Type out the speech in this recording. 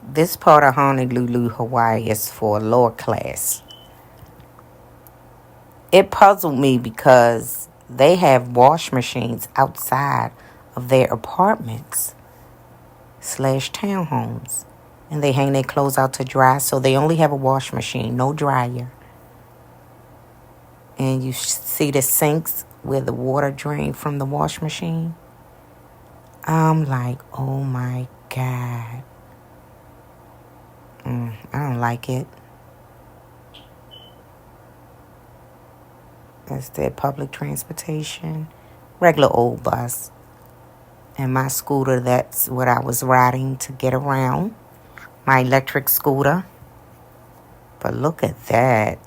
This part of Honolulu, Hawaii is for lower class. It puzzled me because they have wash machines outside of their apartments slash townhomes. And they hang their clothes out to dry, so they only have a wash machine, no dryer. And you see the sinks where the water drains from the wash machine. I'm like, oh my God. I don't like it. That's their public transportation. Regular old bus. And my scooter, that's what I was riding to get around. My electric scooter. But look at that.